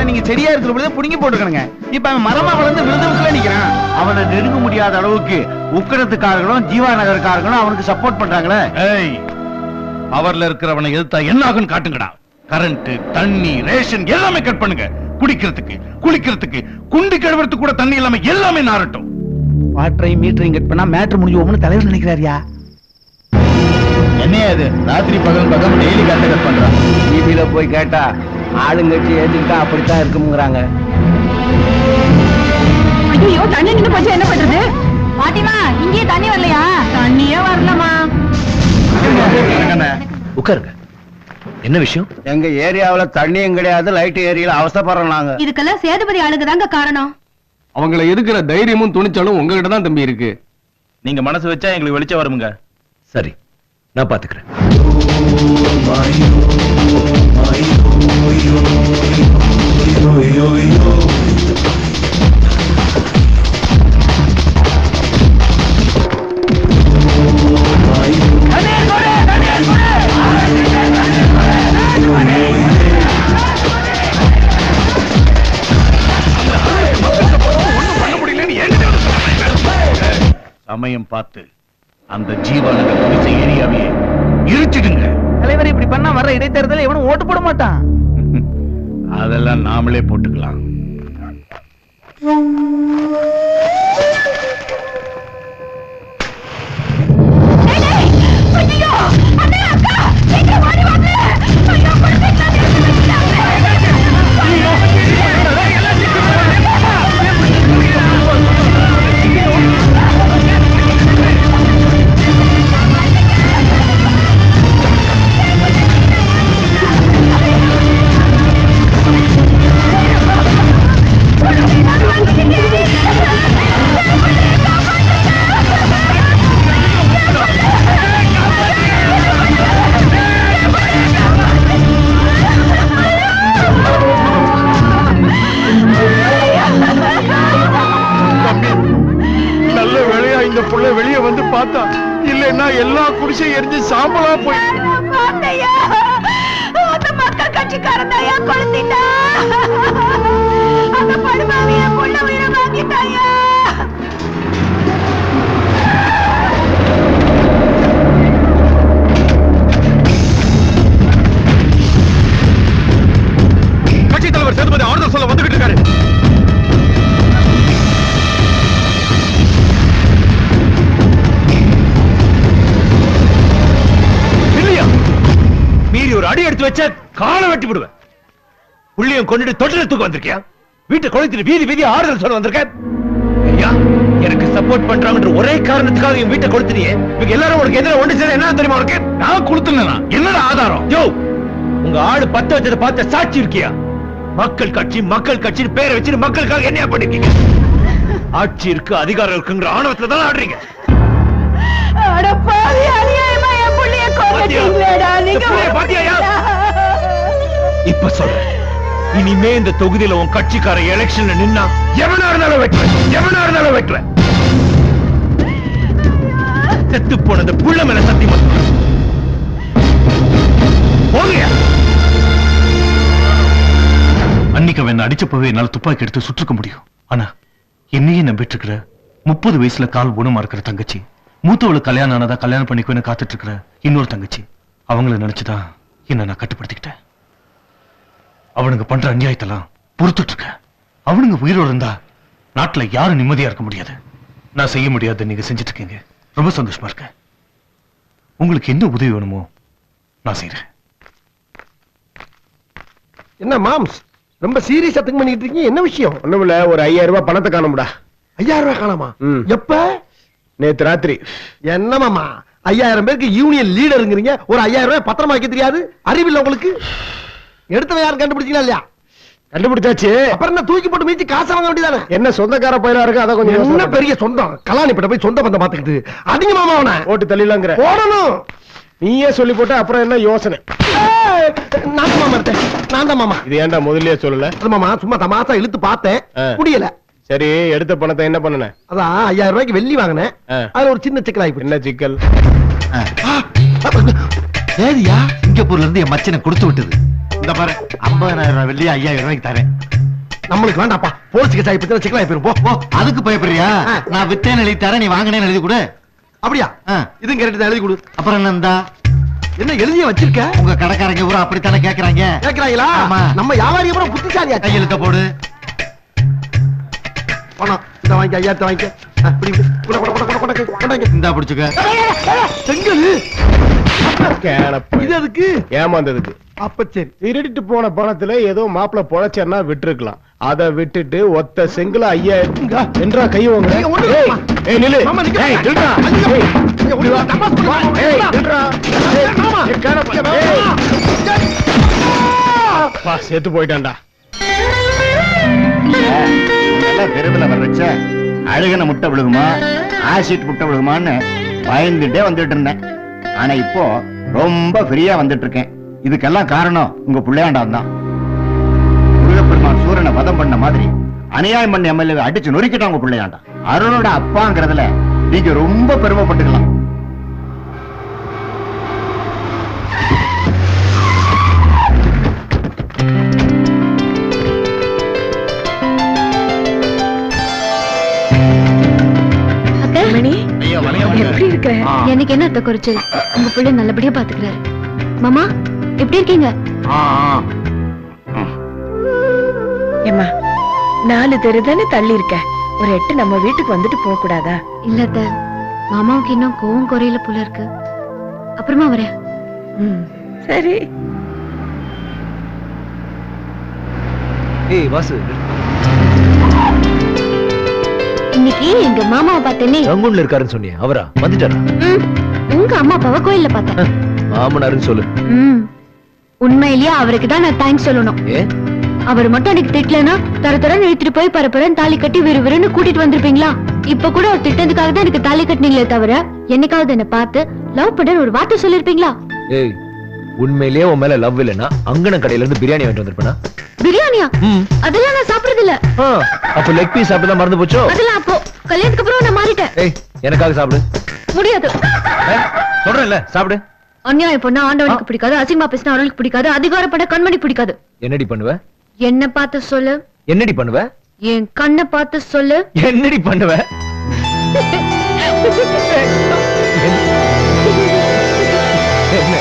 நீங்க சரியா இருக்கிற பொழுது புடுங்கி போட்டுக்கணுங்க. இப்ப அவன் மரமா வளர்ந்து விருதுல நிக்கிறான். அவனை நெருங்க முடியாத அளவுக்கு உக்கரத்துக்காரர்களும் ஜீவா நகர்காரர்களும் அவனுக்கு சப்போர்ட் பண்றாங்களே. பவர்ல இருக்கிறவனை எதிர்த்தா என்ன ஆகுன்னு காட்டுங்கடா. கரண்ட், தண்ணி, ரேஷன் எல்லாமே கட் பண்ணுங்க. குடிக்கிறதுக்கு, குளிக்கிறதுக்கு, குண்டி கழுவுறதுக்கு கூட தண்ணி இல்லாம எல்லாமே நாரட்டும். வாட்டரையும் மீட்டரையும் கட் பண்ணா மேட்ரு முடிஞ்சு போகும்னு தலைவர் நினைக்கிறாரியா? என்னையா இது ராத்திரி பகல் பக்கம் டெய்லி கரண்ட் கட் பண்றான். டிவியில போய் கேட்டா ஆளுங்கட்சி ஏத்துக்கிட்டா அப்படித்தான் இருக்குங்கிறாங்க. ஐயோ தண்ணி நின்னு போச்சு, என்ன பண்றது? பாட்டிமா இங்கே தண்ணி வரலையா? தண்ணியே வரலமா. உட்காருங்க. என்ன விஷயம்? எங்க ஏரியாவுல தண்ணியும் கிடையாது, லைட் ஏரியால அவசரப்படுறோம் நாங்க. இதுக்கெல்லாம் சேதுபதி ஆளுங்க தாங்க காரணம். அவங்கள எதுக்குற தைரியமும் துணிச்சலும் உங்ககிட்ட தான் தம்பி இருக்கு. நீங்க மனசு வச்சா எங்களுக்கு வெளிச்சம் வருமுங்க. சரி, நான் பாத்துக்கிறேன். சமயம் பார்த்து அந்த ஜீவாநகர் குடிசை ஏரியாவே இருச்சிடுங்க. தலைவர் இப்படி பண்ணா வர்ற இடைத்தேர்தல் எவனும் ஓட்டு போட மாட்டான். அதெல்லாம் நாமளே போட்டுக்கலாம். நல்ல வேளையா இந்த புள்ள வெளியே வந்து பார்த்தா, இல்லைன்னா எல்லா குடிசையும் எரிஞ்சு சாம்பலா போய். மக்கள் கட்சிக்காரன் கொளுத்திட்டா. அந்த படுபாவிய புள்ள உயிரை வாங்கிட்டாயா. கட்சி தலைவர் சேதுபதி ஆறுதல் சொல்ல வந்துகிட்டு இருக்காரு. மீறி ஒரு அடி எடுத்து வச்ச காலை வெட்டி விடுவேன். புள்ளியம் கொண்டுட்டு தொட்டிலத்துக்கு வந்திருக்கியா? வீட்டை கொளுத்திட்டு வீதி வீதி ஆறுதல் சொல்ல வந்திருக்கேன். எனக்கு சப்போர்ட் பண்றாங்கன்ற ஒரே காரணத்துக்காக என் வீட்டை கொளுத்தினியே. இவங்க எல்லாரும் உனக்கு எதிராக ஒன்று சேர என்ன தெரியுமா உனக்கு? நான் கொளுத்துனா என்னடா ஆதாரம்? யோ, உங்க ஆடு பத்த வச்சதை பார்த்த சாட்சி இருக்கியா? மக்கள் கட்சி பேரை வச்சு மக்களுக்காக என்ன பண்ணிருக்கீங்க? ஆட்சி இருக்கு, அதிகாரம் இருக்குங்கிற ஆணவத்துல தான் ஆடுறீங்க. இப்ப சொல்ற, இனிமே இந்த தொகுதியில உன் கட்சிக்கார எலெக்ஷன்ல நின்னா எவனா இருந்தாலும் வெட்டுவேன். செத்து போனது புள்ள மேல சத்தியமா போங்க. அன்னைக்கு அவன் அடிச்சப்பவே என்னால துப்பாக்கி எடுத்து சுற்றுக்க முடியும். ஆனா என்னையே நம்பிட்டு இருக்கிற 30 வயசுல கால் குணமா இருக்கிற தங்கச்சி, மூத்தவளுக்கு கல்யாணம் ஆனதா கல்யாணம் பண்ணிக்குவேன்னு காத்துட்டு இருக்கிற இன்னொரு தங்கச்சி, அவங்கள நினைச்சுதான் என்ன நான் கட்டுப்படுத்திக்கிட்டேன். அவனுங்க பண்ற அநியாயத்தெல்லாம் பொறுத்துட்டு இருக்க. அவனுங்க உயிரோடு இருந்தா நாட்டுல யாரும் நிம்மதியா இருக்க முடியாது. நான் செய்ய முடியாது, நீங்க செஞ்சுட்டு இருக்கீங்க. ரொம்ப சந்தோஷமா இருக்க. உங்களுக்கு என்ன உதவி வேணுமோ நான் செய்யறேன். என்ன மாம்ஸ் ரொம்ப சீரியஸா திங்க் பண்ணிட்டு இருக்கீங்க? என்ன விஷயம்? ஒண்ணுமில்ல, ஒரு 5000 ரூபாய் பணத்தை காணும்டா. 5000 ரூபாய் காணாமா? எப்ப? நேத்து ராத்திரி. என்ன மாமா 5000 பேருக்கு யூனியன் லீடருங்கிறீங்க, ஒரு 5000 ரூபாய் பத்திரமா வைக்க தெரியாது? அறிவில்லை உங்களுக்கு? எடுத்தவன் யாரும் கண்டுபிடிச்சீங்களா இல்லையா? கண்டுபிடிச்சாச்சு. அப்புறம் என்ன தூக்கி போட்டு மீச்சு காசு வாங்க வேண்டியதானே? என்ன சொந்தக்கார பயிரா இருக்கு, அத கொஞ்சம் என்ன பெரிய சொந்தம்? கலாணிப்பட்ட போய் சொந்த பந்தம் பாத்துக்கிட்டு அதிக மாமா அவனை ஓட்டு தள்ளிலாங்கிற போடணும். நீயே சொல்லி போட்ட அப்புறம் என்ன யோசனை? நான் தான் மாமா இருந்தேன். நான் தான் மாமா. இது ஏன்டா முதல்லயே சொல்லல? அது மாமா சும்மா தமாசா இழுத்து பார்த்தேன், முடியல. சரி, எடுத்த பணத்தை என்ன பண்ணன? அதான் 5000 ரூபாய்க்கு வெள்ளி வாங்கினேன். அதுல ஒரு சின்ன சிக்கல் ஆயிப்போச்சு. என்ன சிக்கல்? சரியா, சிங்கப்பூர்ல இருந்து என் மச்சனை கொடுத்து விட்டது. இந்த பாரு, 50,000 ரூபாய் வெள்ளி 5000 ரூபாய்க்கு தரேன். நம்மளுக்கு வேண்டாப்பா போலீஸ் கேஸ் ஆகி பத்தி சிக்கலாகி போயிரும் போ போ அதுக்கு பயப்படுறியா நான் வித்தேன்னு எழுதி தரேன் நீ வாங்கினேன்னு எழுதி கொடு அப்படியா இதுவும் கரெக்ட் தான் எழுதி கொடு அப்புறம் என்னந்தா என்ன எழுதிய வச்சிருக்க உங்க கடைக்காரங்க பூரா அப்படித்தானே கேக்குறாங்க கேக்குறாங்களா ஆமா. நம்ம வியாபாரி அப்புறம் புத்திசாலியா கையெழுத்த போடு பணம் இத வாங்கி 5000 வாங்கி இப்படி இப்படி. கொண்டாங்க இந்தா பிடிச்சுக்க செங்கல் கேளப்ப. இது அதுக்கு ஏமாந்ததுக்கு அப்ப சரி திருடிட்டு போன பணத்துல ஏதோ மாப்பிள பொழைச்சேன்னா விட்டுருக்கலாம் அதை விட்டுட்டு ஒத்த செங்கல 5000 என்றா கை வாங்குற? ஐயா, ஒண்ணு ஏய், இல்லம்மா. ஏய், நில்லு. மாமா, நிக்க. ஏய், நில்றா. ஐயா, ஏய், ஐயா, இப்படி வா. தமாஷ் பண்ணுமா? ஏய், நில்றா. ஏய், மாமா. ஏய், கேளப்ப. ஏய். அப்பா, செத்து போயிட்டான்டா. தெருவில் வர்றச்ச அழுகன முட்டை விழுகுமா ஆசிட் முட்டை விழுகுமான்னு பயந்துட்டே வந்துட்டு இருந்தேன். ஆனா இப்போ ரொம்ப ஃப்ரீயா வந்துட்டு இருக்கேன். இதுக்கெல்லாம் காரணம் உங்க பிள்ளையாண்டான் தான். முருகப்பெருமான் சூரனை வதம் பண்ண மாதிரி அநியாயம் பண்ண எம்எல்ஏ அடிச்சு நொறுக்கிட்டான் உங்க பிள்ளையாண்டா. அருணோட அப்பாங்கிறதுல நீங்க ரொம்ப பெருமைப்பட்டுக்கலாம். மணி ஐயா, வணக்கம். எப்படி இருக்க எனக்கு என்ன அத்தை குறைச்சல் உங்க பிள்ளை நல்லபடியா பாத்துக்கிறாரு மாமா எப்படி இருக்கீங்க ஏம்மா 4 தெரு தானே தள்ளி இருக்க ஒரு 8 நம்ம வீட்டுக்கு வந்துட்டு போக கூடாதா இல்ல அத்தை மாமாவுக்கு இன்னும் கோவம் குறையில போல இருக்கு அப்புறமா வரேன் சரி ஏய் வாசு, இன்னைக்கு எங்க மாமாவை பார்த்தேனே ரங்கூன்ல இருக்காருன்னு சொன்னியே, அவரா வந்துட்டாரா? உங்க அம்மா அப்பாவை கோயில்ல பார்த்தேன் மாமனாருன்னு சொல்லு. உண்மையிலேயே அவருக்கு தான் நான் தேங்க்ஸ் சொல்லணும். ஏ அவர் மட்டும் எனக்கு திட்டலனா தரத்தரன்னு இழுத்துட்டு போய் பரபரன்னு தாலி கட்டி விறுவிறுன்னு கூட்டிட்டு வந்திருப்பீங்களா? இப்ப கூட அவர் திட்டதுக்காக தான் எனக்கு தாலி கட்டினீங்களே தவிர என்னைக்காவது என்ன பார்த்து லவ் பண்ண ஒரு வார்த்தை சொல்லிருப்பீங்களா? ஏய், உண்மையிலேயே உன் மேல லவ் இல்லைன்னா அங்கன கடையில இருந்து பிரியாணி வாங்கிட்டு வந்திருப்பேனா? பிரியாணியா? அதெல்லாம் நான் சாப்பிடுறது இல்ல. அப்ப லெக் பீஸ் சாப்பிட்டு மறந்து போச்சோ? அதெல்லாம் அப்போ கல்யாணத்துக்கு அப்புறம் நான் மாறிட்டேன். ஏய், எனக்காக சாப்பிடு. முடியாது. சொல்றேன்ல, சாப்பிடு. அநியாயம் பண்ண ஆண்டவனுக்கு பிடிக்காது, அசிங்கமா பேசினா அவளுக்கு பிடிக்காது, அதிகாரம் பண்ண கண்மணி பிடிக்காது. என்னடி பண்ணுவ? என்ன பார்த்து சொல்லு. என்னடி பண்ணுவ? என் கண்ணை பார்த்து சொல்லு. என்னடி பண்ணுவ? என்ன